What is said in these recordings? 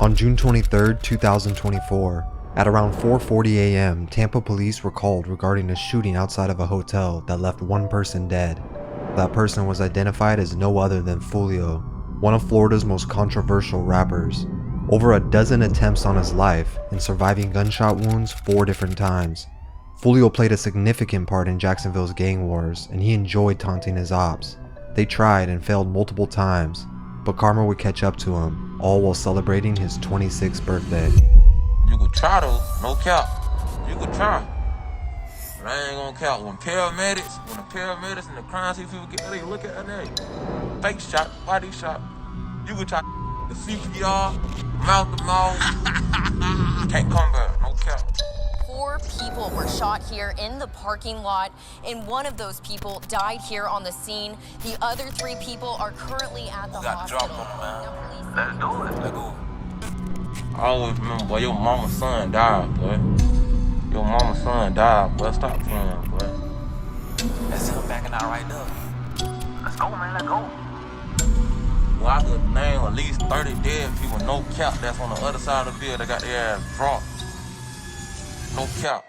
On June 23, 2024, at around 4:40 a.m., Tampa police were called regarding a shooting outside of a hotel that left one person dead. That person was identified as no other than Foolio, one of Florida's most controversial rappers. Over a dozen attempts on his life and surviving gunshot wounds 4 different times. Julio played a significant part in Jacksonville's gang wars, and he enjoyed taunting his ops. They tried and failed multiple times, but karma would catch up to him, all while celebrating his 26th birthday. You could try though, no cap. You could try. But I ain't gonna count. When the paramedics and the crime scene people get there, look at that name. Fake shot, body shot. You could try the CPR, mouth to mouth. Can't come back, no cap. 4 people were shot here in the parking lot, and one of those people died here on the scene. The other 3 people are currently at the hospital. Let's do it. Let's go. I always remember, boy, your mama's son died, boy. Your mama's son died, boy. Stop playing, boy. That's him backing out right now. Let's go, man, let's go. Well, I could name at least 30 dead people, no cap, that's on the other side of the field that got their ass dropped. No cap.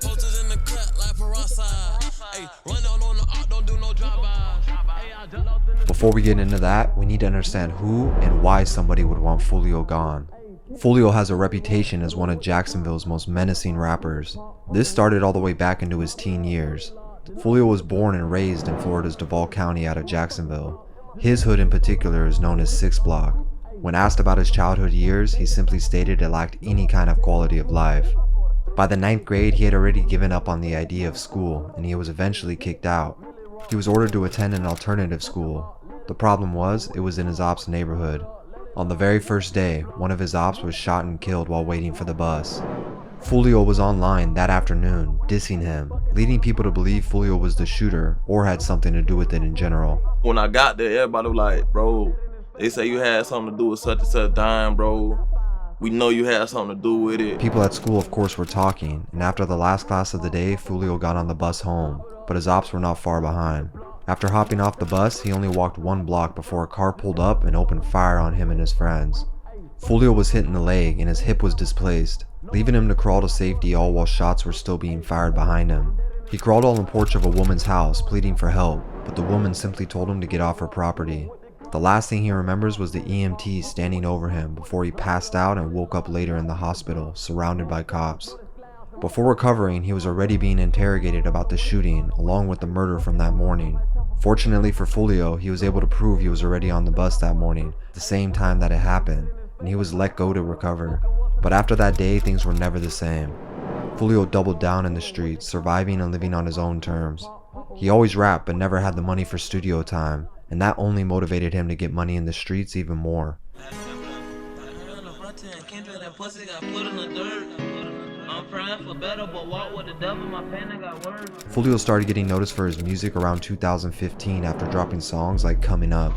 Posters in the cut like Parasite. Hey, run down on the art, don't do no drive-bys. Before we get into that, we need to understand who and why somebody would want Foolio gone. Foolio has a reputation as one of Jacksonville's most menacing rappers. This started all the way back into his teen years. Foolio was born and raised in Florida's Duval County out of Jacksonville. His hood in particular is known as 6 Block. When asked about his childhood years, he simply stated it lacked any kind of quality of life. By the 9th grade, he had already given up on the idea of school, and he was eventually kicked out. He was ordered to attend an alternative school. The problem was, it was in his ops neighborhood. On the very first day, one of his ops was shot and killed while waiting for the bus. Foolio was online that afternoon, dissing him, leading people to believe Foolio was the shooter or had something to do with it in general. When I got there, everybody was like, bro, they say you had something to do with such and such dying, bro. We know you had something to do with it. People at school of course were talking, and after the last class of the day, Foolio got on the bus home, but his ops were not far behind. After hopping off the bus, he only walked 1 block before a car pulled up and opened fire on him and his friends. Foolio was hit in the leg and his hip was displaced, leaving him to crawl to safety all while shots were still being fired behind him. He crawled on the porch of a woman's house pleading for help, but the woman simply told him to get off her property. The last thing he remembers was the EMT standing over him before he passed out and woke up later in the hospital, surrounded by cops. Before recovering, he was already being interrogated about the shooting, along with the murder from that morning. Fortunately for Foolio, he was able to prove he was already on the bus that morning, the same time that it happened, and he was let go to recover. But after that day, things were never the same. Foolio doubled down in the streets, surviving and living on his own terms. He always rapped but never had the money for studio time, and that only motivated him to get money in the streets even more. Foolio started getting noticed for his music around 2015 after dropping songs like Coming Up.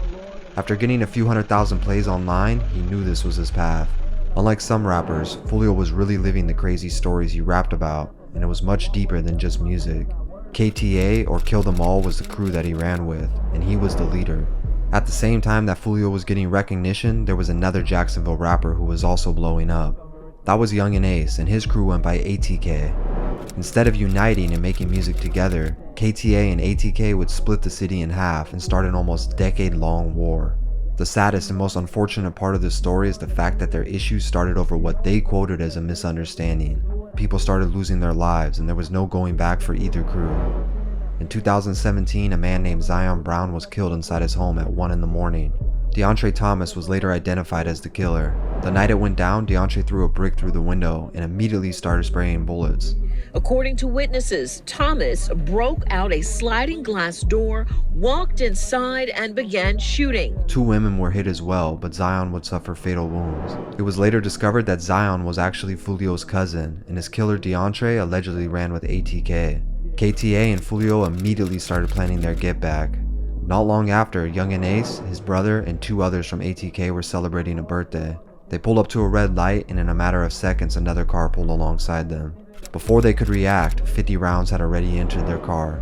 After getting a few 100,000 plays online, he knew this was his path. Unlike some rappers, Foolio was really living the crazy stories he rapped about, and it was much deeper than just music. KTA, or Kill Them All, was the crew that he ran with, and he was the leader. At the same time that Foolio was getting recognition, there was another Jacksonville rapper who was also blowing up. That was Young and Ace, and his crew went by ATK. Instead of uniting and making music together, KTA and ATK would split the city in half and start an almost decade-long war. The saddest and most unfortunate part of this story is the fact that their issues started over what they quoted as a misunderstanding. People started losing their lives, and there was no going back for either crew. In 2017, a man named Zion Brown was killed inside his home at 1 in the morning. DeAndre Thomas was later identified as the killer. The night it went down, DeAndre threw a brick through the window and immediately started spraying bullets. According to witnesses, Thomas broke out a sliding glass door, walked inside, and began shooting. 2 women were hit as well, but Zion would suffer fatal wounds. It was later discovered that Zion was actually Foolio's cousin, and his killer DeAndre allegedly ran with ATK. KTA and Foolio immediately started planning their get back. Not long after, Young and Ace, his brother, and 2 others from ATK were celebrating a birthday. They pulled up to a red light, and in a matter of seconds another car pulled alongside them. Before they could react, 50 rounds had already entered their car.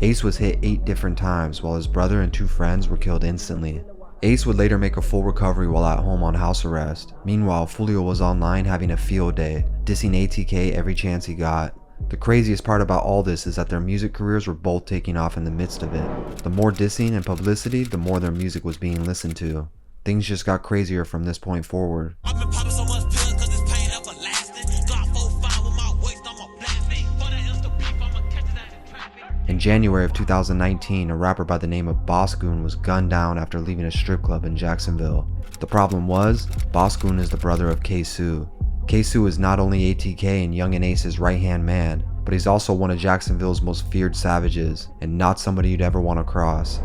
Ace was hit 8 different times while his brother and 2 friends were killed instantly. Ace would later make a full recovery while at home on house arrest. Meanwhile, Foolio was online having a field day, dissing ATK every chance he got. The craziest part about all this is that their music careers were both taking off in the midst of it. The more dissing and publicity, the more their music was being listened to. Things just got crazier from this point forward. I've been popping so much pills cause this pain everlasting. Got 4-5 with my waist, I'm a blasting. For the insta beef, I'ma catch it at the traffic. In January of 2019, a rapper by the name of Boss Goon was gunned down after leaving a strip club in Jacksonville. The problem was, Boss Goon is the brother of K-Su. K-Su is not only ATK and Young and Ace's right-hand man, but he's also one of Jacksonville's most feared savages, and not somebody you'd ever want to cross.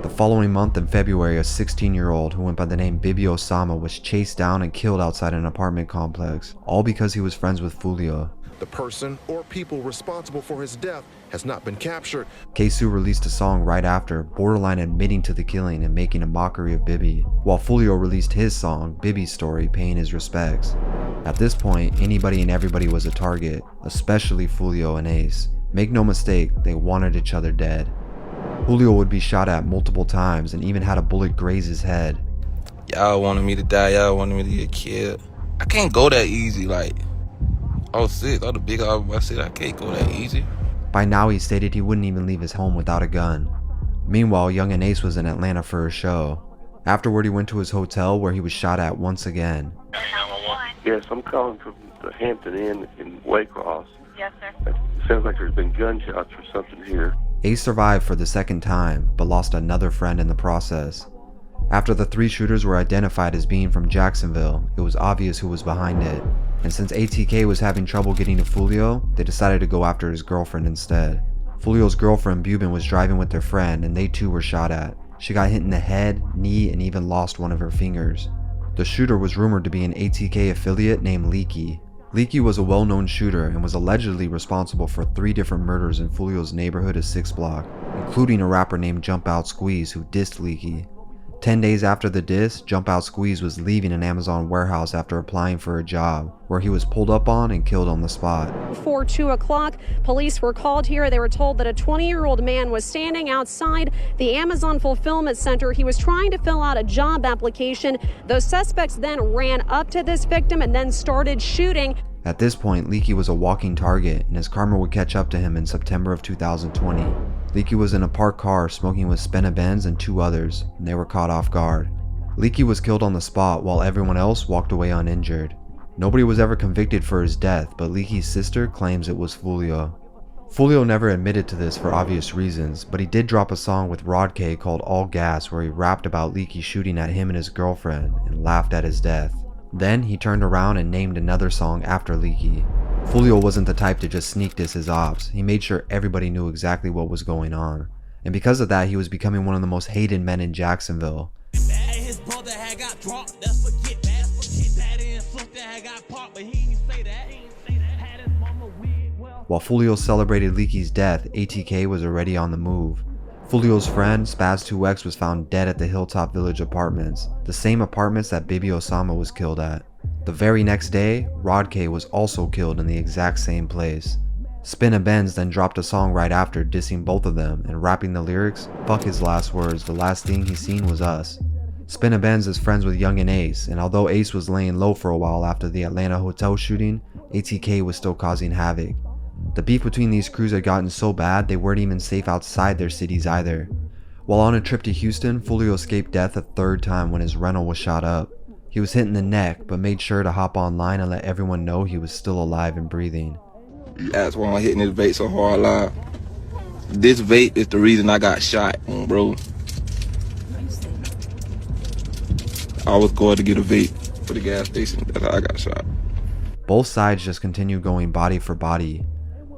The following month in February, a 16-year-old who went by the name Bibi Osama was chased down and killed outside an apartment complex, all because he was friends with Foolio. The person or people responsible for his death has not been captured. K-Su released a song right after, borderline admitting to the killing and making a mockery of Bibi, while Foolio released his song, Bibi's Story, paying his respects. At this point, anybody and everybody was a target, especially Foolio and Ace. Make no mistake, they wanted each other dead. Julio would be shot at multiple times and even had a bullet graze his head. Y'all wanted me to die, y'all wanted me to get killed. I can't go that easy, like, oh shit, all the big I said I can't go that easy. By now he stated he wouldn't even leave his home without a gun. Meanwhile, Young and Ace was in Atlanta for a show. Afterward he went to his hotel where he was shot at once again. Yes, I'm calling from the Hampton Inn in Waycross. Yes, sir. It sounds like there's been gunshots or something here. Ace survived for the second time, but lost another friend in the process. After the 3 shooters were identified as being from Jacksonville, it was obvious who was behind it. And since ATK was having trouble getting to Foolio, they decided to go after his girlfriend instead. Foolio's girlfriend Bubin was driving with their friend and they too were shot at. She got hit in the head, knee, and even lost one of her fingers. The shooter was rumored to be an ATK affiliate named Leaky. Leaky was a well-known shooter and was allegedly responsible for 3 different murders in Foolio's neighborhood of 6 Block, including a rapper named Jump Out Squeeze who dissed Leaky. 10 days after the diss, Jump Out Squeeze was leaving an Amazon warehouse after applying for a job, where he was pulled up on and killed on the spot. Before 2 o'clock, police were called here. They were told that a 20-year-old man was standing outside the Amazon fulfillment center. He was trying to fill out a job application. Those suspects then ran up to this victim and then started shooting. At this point, Leaky was a walking target, and his karma would catch up to him in September of 2020. Leaky was in a parked car smoking with Spenna Benz and 2 others, and they were caught off guard. Leaky was killed on the spot while everyone else walked away uninjured. Nobody was ever convicted for his death, but Leaky's sister claims it was Foolio. Foolio never admitted to this for obvious reasons, but he did drop a song with Rod K called All Gas where he rapped about Leaky shooting at him and his girlfriend and laughed at his death. Then he turned around and named another song after Leaky. Foolio wasn't the type to just sneak diss his ops. He made sure everybody knew exactly what was going on. And because of that, he was becoming one of the most hated men in Jacksonville. His brother had got drunk, let's forget that. That and something had got popped, but he didn't say that. Had his mama wig, well. While Foolio celebrated Leaky's death, ATK was already on the move. Foolio's friend, Spaz2X, was found dead at the Hilltop Village apartments, the same apartments that Bibi Osama was killed at. The very next day, Rod K was also killed in the exact same place. Spenna Benz then dropped a song right after dissing both of them and rapping the lyrics, "Fuck his last words, the last thing he seen was us." Spenna Benz is friends with Young and Ace, and although Ace was laying low for a while after the Atlanta hotel shooting, ATK was still causing havoc. The beef between these crews had gotten so bad they weren't even safe outside their cities either. While on a trip to Houston, Foolio escaped death a 3rd time when his rental was shot up. He was hit in the neck, but made sure to hop online and let everyone know he was still alive and breathing. That's why I'm hitting this vape so hard live. This vape is the reason I got shot, bro. I was going to get a vape for the gas station. That's how I got shot. Both sides just continued going body for body.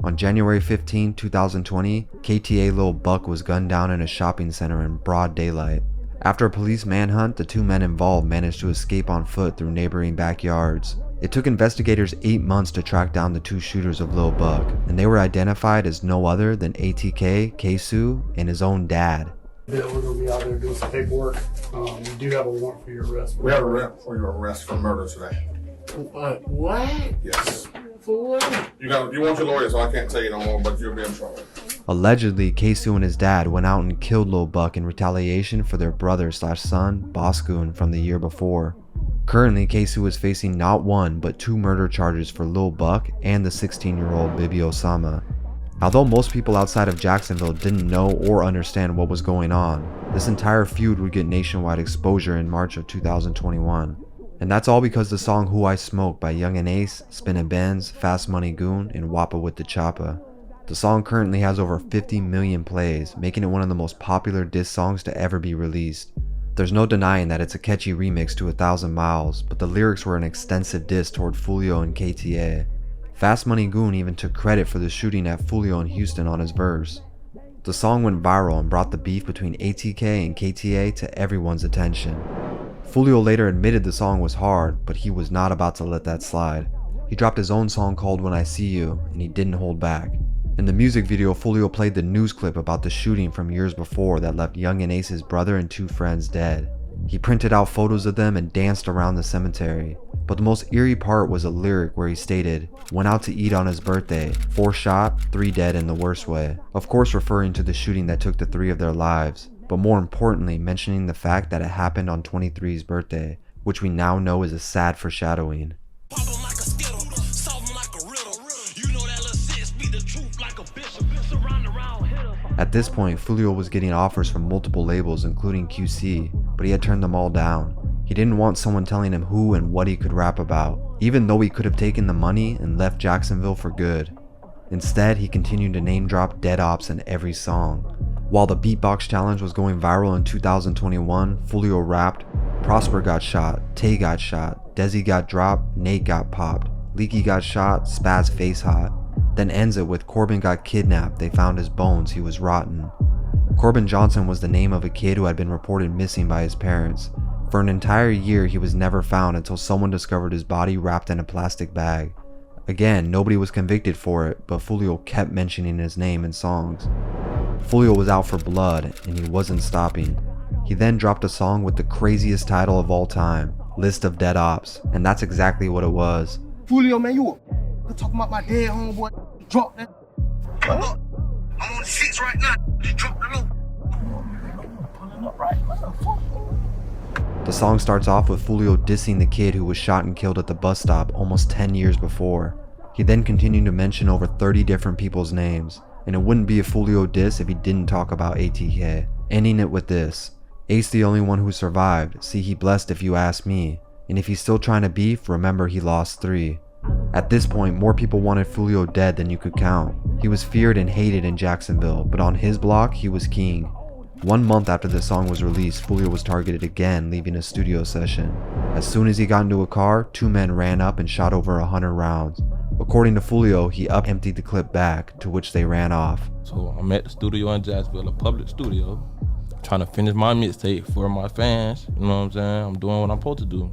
On January 15, 2020, KTA Lil Buck was gunned down in a shopping center in broad daylight. After a police manhunt, the 2 men involved managed to escape on foot through neighboring backyards. It took investigators 8 months to track down the 2 shooters of Lil Buck, and they were identified as no other than ATK, K-Su, and his own dad. We're going to be out there doing some paperwork. You do have a warrant for your arrest. We have a warrant for your arrest for murder today. What? Yes. For what? You want your lawyer, so I can't tell you no more, but you'll be in trouble. Allegedly, K-Su and his dad went out and killed Lil Buck in retaliation for their brother/son, Boscoon, from the year before. Currently, K-Su is facing not one, but 2 murder charges for Lil Buck and the 16-year-old Bibi Osama. Although most people outside of Jacksonville didn't know or understand what was going on, this entire feud would get nationwide exposure in March of 2021. And that's all because the song Who I Smoke by Young and Ace, Spinnin' Benz, Fast Money Goon, and Wappa with the Choppa. The song currently has over 50 million plays, making it one of the most popular diss songs to ever be released. There's no denying that it's a catchy remix to 1,000 Miles, but the lyrics were an extensive diss toward Foolio and KTA. Fast Money Goon even took credit for the shooting at Foolio in Houston on his verse. The song went viral and brought the beef between ATK and KTA to everyone's attention. Foolio later admitted the song was hard, but he was not about to let that slide. He dropped his own song called When I See You, and he didn't hold back. In the music video, Foolio played the news clip about the shooting from years before that left Young and Ace's brother and 2 friends dead. He printed out photos of them and danced around the cemetery. But the most eerie part was a lyric where he stated, "Went out to eat on his birthday, 4 shot, 3 dead in the worst way." Of course referring to the shooting that took the 3 of their lives, but more importantly mentioning the fact that it happened on 23's birthday, which we now know is a sad foreshadowing. At this point, Foolio was getting offers from multiple labels including QC, but he had turned them all down. He didn't want someone telling him who and what he could rap about, even though he could have taken the money and left Jacksonville for good. Instead, he continued to name drop dead ops in every song. While the beatbox challenge was going viral in 2021, Foolio rapped, "Prosper got shot, Tay got shot, Desi got dropped, Nate got popped, Leaky got shot, Spaz face hot." Then ends it with Corbin got kidnapped, they found his bones, he was rotten. Corbin Johnson was the name of a kid who had been reported missing by his parents. For an entire year he was never found until someone discovered his body wrapped in a plastic bag. Again, nobody was convicted for it, but Foolio kept mentioning his name in songs. Foolio was out for blood, and he wasn't stopping. He then dropped a song with the craziest title of all time, List of Dead Ops, and that's exactly what it was. Julio, man, you talking about my dead homeboy? Drop that. I'm on the 6 right now. Just drop the loop. Pulling up right now. The song starts off with Foolio dissing the kid who was shot and killed at the bus stop almost 10 years before. He then continued to mention over 30 different people's names, and it wouldn't be a Foolio diss if he didn't talk about ATK, ending it with this: "Ace the only one who survived, see he blessed if you ask me, and if he's still trying to beef, remember he lost 3. At this point, more people wanted Foolio dead than you could count. He was feared and hated in Jacksonville, but on his block, he was king. 1 month after the song was released, Foolio was targeted again, leaving a studio session. As soon as he got into a car, 2 men ran up and shot over 100 rounds. According to Foolio, he emptied the clip back, to which they ran off. So I'm at the studio in Jacksonville, a public studio, trying to finish my mixtape for my fans. You know what I'm saying? I'm doing what I'm supposed to do.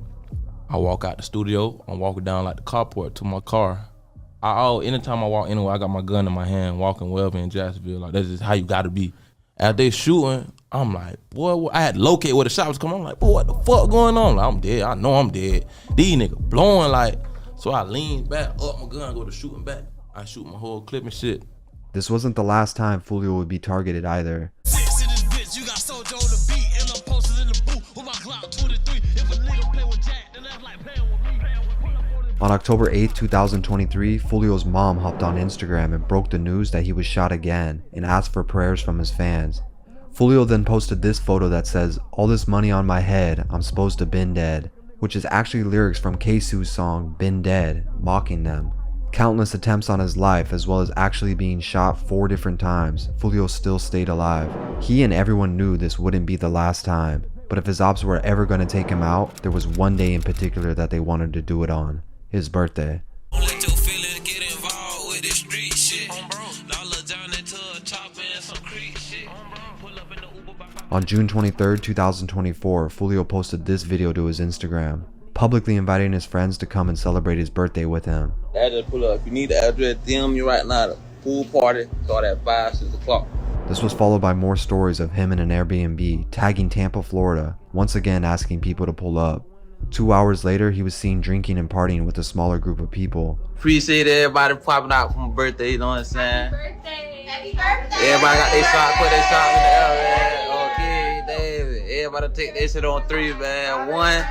I walk out the studio, I'm walking down like the carport to my car. Anytime I walk anywhere, I got my gun in my hand, walking wherever in Jacksonville. Like, that's just how you gotta be. As they shooting, I'm like, boy, I had to locate where the shot was coming. I'm like, boy, what the fuck going on? Like, I'm dead, I know I'm dead. These niggas blowing like, so I lean back, up my gun, go to shooting back. I shoot my whole clip and shit. This wasn't the last time Foolio would be targeted either. On October 8, 2023, Foolio's mom hopped on Instagram and broke the news that he was shot again and asked for prayers from his fans. Foolio then posted this photo that says, "All this money on my head, I'm supposed to been dead," which is actually lyrics from K-Su's song Been Dead, mocking them. Countless attempts on his life, as well as actually being shot 4 different times, Foolio still stayed alive. He and everyone knew this wouldn't be the last time, but if his ops were ever going to take him out, there was one day in particular that they wanted to do it on: his birthday. On June 23, 2024, Foolio posted this video to his Instagram, publicly inviting his friends to come and celebrate his birthday with him. Address pull up. If you need the address, DM me right now. The pool party start at 5, 6 o'clock. This was followed by more stories of him in an Airbnb, tagging Tampa, Florida, once again asking people to pull up. 2 hours later, he was seen drinking and partying with a smaller group of people. Appreciate everybody popping out for my birthday, you know what I'm saying? Happy birthday! Everybody got their shot, put their shot in the air, man. Okay, David. Everybody take their shit on 3, man. 1,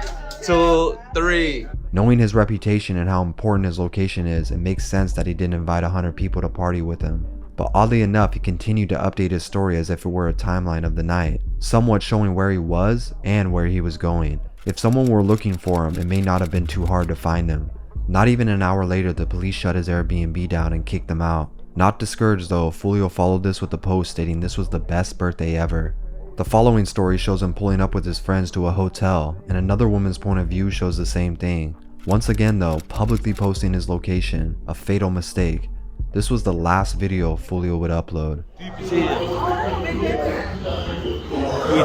2, 3. Knowing his reputation and how important his location is, it makes sense that he didn't invite 100 people to party with him. But oddly enough, he continued to update his story as if it were a timeline of the night, somewhat showing where he was and where he was going. If someone were looking for him, it may not have been too hard to find him. Not even an hour later, the police shut his Airbnb down and kicked him out. Not discouraged though, Foolio followed this with a post stating this was the best birthday ever. The following story shows him pulling up with his friends to a hotel, and another woman's point of view shows the same thing. Once again though, publicly posting his location, a fatal mistake. This was the last video Foolio would upload. We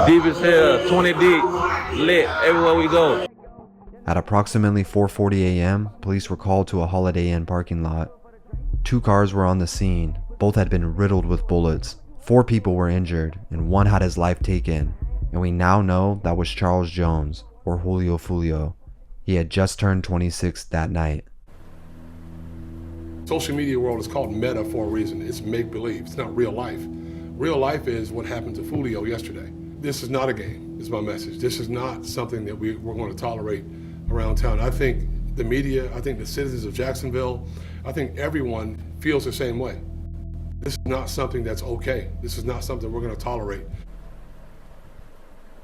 deep as hell, 20 deep, lit everywhere we go. At approximately 4:40 a.m., police were called to a Holiday Inn parking lot. 2 cars were on the scene, both had been riddled with bullets. 4 people were injured, and 1 had his life taken. And we now know that was Charles Jones, or Julio Foolio. He had just turned 26 that night. Social media world is called meta for a reason. It's make-believe. It's not real life. Real life is what happened to Foolio yesterday. This is not a game, is my message. This is not something that we're going to tolerate around town. I think the media, I think the citizens of Jacksonville, I think everyone feels the same way. This is not something that's okay. This is not something we're going to tolerate.